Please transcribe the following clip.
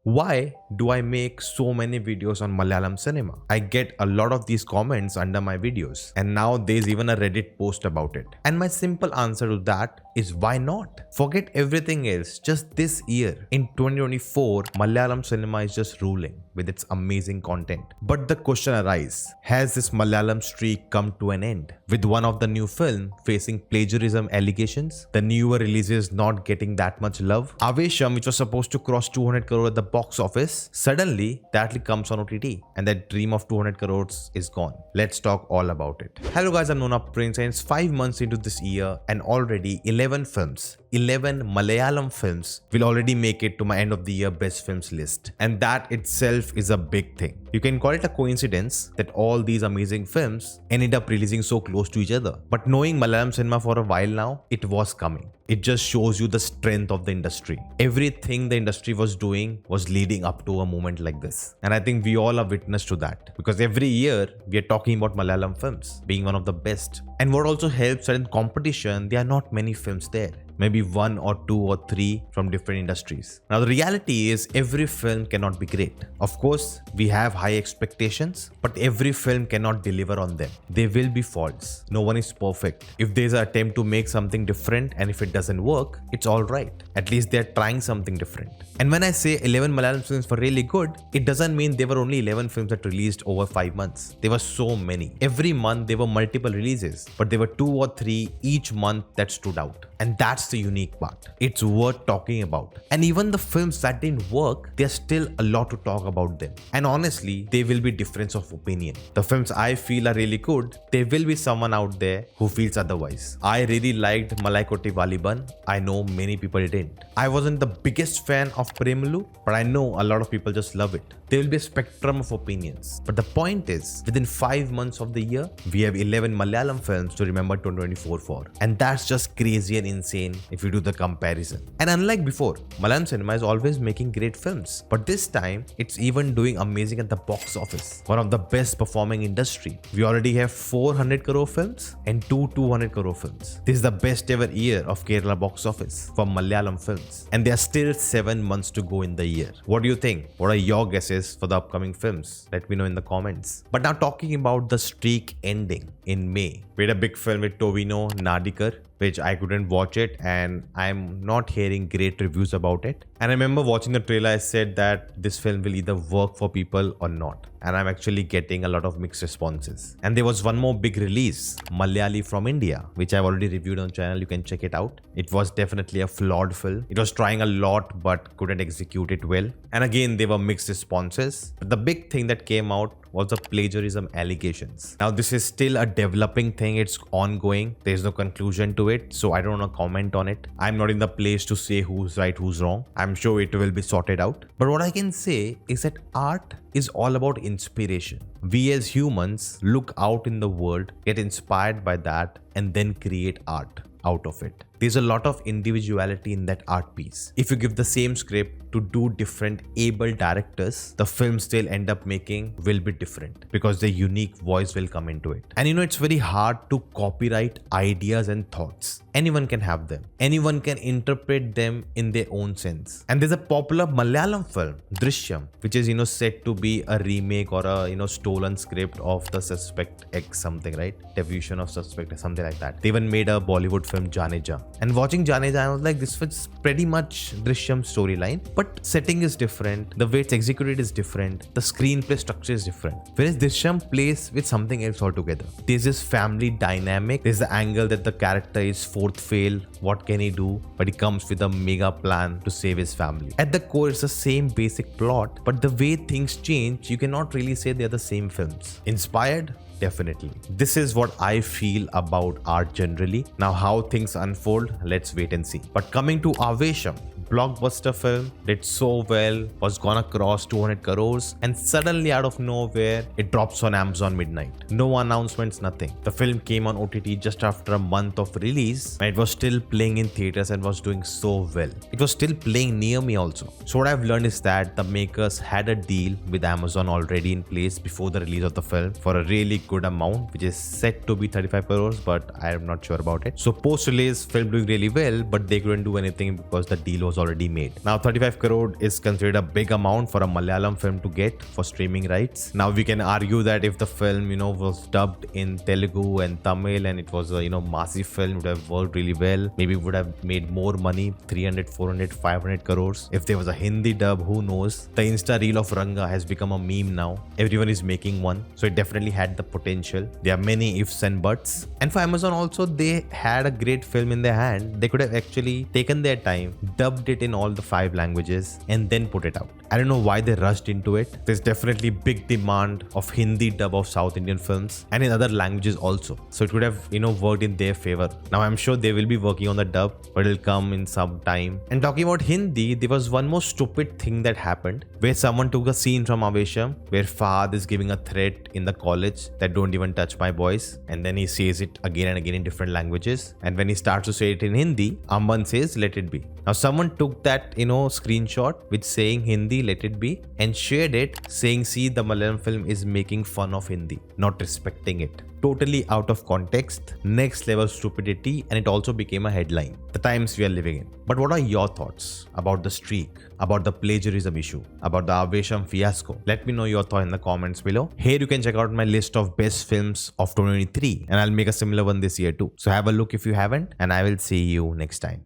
Why do I make so many videos on Malayalam cinema? I get a lot of these comments under my videos, and now there's even a Reddit post about it. And my simple answer to that is why not? Forget everything else. Just this year, in 2024, Malayalam cinema is just ruling with its amazing content. But the question arises, has this Malayalam streak come to an end? With one of the new film facing plagiarism allegations, the newer releases not getting that much love, Aavesham, which was supposed to cross 200 crore at the box office, suddenly that comes on OTT and that dream of 200 crores is gone. Let's talk all about it. Hello guys, I'm Nona Prince and it's 5 months into this year and already 11 Malayalam films will already make it to my end of the year best films list. And that itself is a big thing. You can call it a coincidence that all these amazing films ended up releasing so close to each other. But knowing Malayalam cinema for a while now, it was coming. It just shows you the strength of the industry. Everything the industry was doing was leading up to a moment like this. And I think we all are witness to that. Because every year, we are talking about Malayalam films being one of the best. And what also helps that in competition, there are not many films there. Maybe 1 or 2 or 3 from different industries. Now the reality is every film cannot be great. Of course, we have high expectations, but every film cannot deliver on them. There will be faults. No one is perfect. If there's an attempt to make something different and if it doesn't work, it's alright. At least they're trying something different. And when I say 11 Malayalam films were really good, it doesn't mean there were only 11 films that released over 5 months. There were so many. Every month there were multiple releases, but there were 2 or 3 each month that stood out. And that's the unique part. It's worth talking about. And even the films that didn't work, there's still a lot to talk about them. And honestly, there will be difference of opinion. The films I feel are really good, there will be someone out there who feels otherwise. I really liked Malaikoti Valiban. I know many people didn't. I wasn't the biggest fan of Premalu, but I know a lot of people just love it. There will be a spectrum of opinions. But the point is, within 5 months of the year, we have 11 Malayalam films to remember 2024 for. And that's just crazy and insane if you do the comparison. And unlike before, Malayalam cinema is always making great films. But this time, it's even doing amazing at the box office. One of the best performing industry. We already have 400 crore films and 200 crore films. This is the best ever year of Kerala box office for Malayalam films. And there are still 7 months to go in the year. What do you think? What are your guesses for the upcoming films? Let me know in the comments. But now talking about the streak ending in May. We had a big film with Tovino Nadikar, which I couldn't watch it and I'm not hearing great reviews about it. And I remember watching the trailer, I said that this film will either work for people or not. And I'm actually getting a lot of mixed responses. And there was one more big release, Malayali from India, which I've already reviewed on the channel. You can check it out. It was definitely a flawed film. It was trying a lot but couldn't execute it well. And again, there were mixed responses. But the big thing that came out was the plagiarism allegations. Now this is still a developing thing. It's ongoing. There's no conclusion to it. So I don't want to comment on it. I'm not in the place to say who's right, who's wrong. I'm sure it will be sorted out. But what I can say is that art is all about inspiration. We as humans look out in the world, get inspired by that, and then create art out of it. There's a lot of individuality in that art piece. If you give the same script to do different able directors, the films they'll end up making will be different because their unique voice will come into it. And it's very hard to copyright ideas and thoughts. Anyone can have them. Anyone can interpret them in their own sense. And there's a popular Malayalam film, Drishyam, which is said to be a remake or a stolen script of the Suspect X something, right? Deviation of Suspect or something like that. They even made a Bollywood film, Janeja. And watching Janeja, I was like, this was pretty much Drishyam's storyline, but setting is different. The way it's executed is different. The screenplay structure is different. Whereas Drishyam plays with something else altogether. There's this family dynamic. There's the angle that the character is fourth fail. What can he do? But he comes with a mega plan to save his family. At the core, it's the same basic plot, but the way things change, you cannot really say they're the same films. Inspired? Definitely. This is what I feel about art generally. Now how things unfold, let's wait and see. But coming to Aavesham, blockbuster film, did so well, was gonna cross 200 crores, and suddenly out of nowhere, it drops on Amazon midnight. No announcements, nothing. The film came on OTT just after a month of release, and it was still playing in theaters and was doing so well. It was still playing near me also. So what I've learned is that the makers had a deal with Amazon already in place before the release of the film for a really good amount, which is set to be 35 crores, but I am not sure about it. So post-release, film doing really well, but they couldn't do anything because the deal was already made. Now 35 crore is considered a big amount for a Malayalam film to get for streaming rights. Now we can argue that if the film, was dubbed in Telugu and Tamil and it was a, massive film, it would have worked really well. Maybe would have made more money, 300, 400, 500 crores. If there was a Hindi dub, who knows? The Insta reel of Ranga has become a meme now. Everyone is making one. So it definitely had the potential. There are many ifs and buts. And for Amazon also, they had a great film in their hand. They could have actually taken their time, dubbed it in all the 5 languages and then put it out. I don't know why they rushed into it. There's definitely big demand of Hindi dub of South Indian films and in other languages also. So it would have, worked in their favor. Now I'm sure they will be working on the dub, but it'll come in some time. And talking about Hindi, there was one more stupid thing that happened where someone took a scene from Aavesham where Fahad is giving a threat in the college that don't even touch my boys, and then he says it again and again in different languages, and when he starts to say it in Hindi, Amban says let it be. Now someone took that screenshot with saying Hindi let it be and shared it saying, see, the Malayalam film is making fun of Hindi, not respecting it. Totally out of context, next level stupidity, and it also became a headline. The times we are living in. But what are your thoughts about the streak, about the plagiarism issue, about the Aavesham fiasco? Let me know your thought in the comments below. Here you can check out my list of best films of 2023, and I'll make a similar one this year too. So have a look if you haven't, and I will see you next time.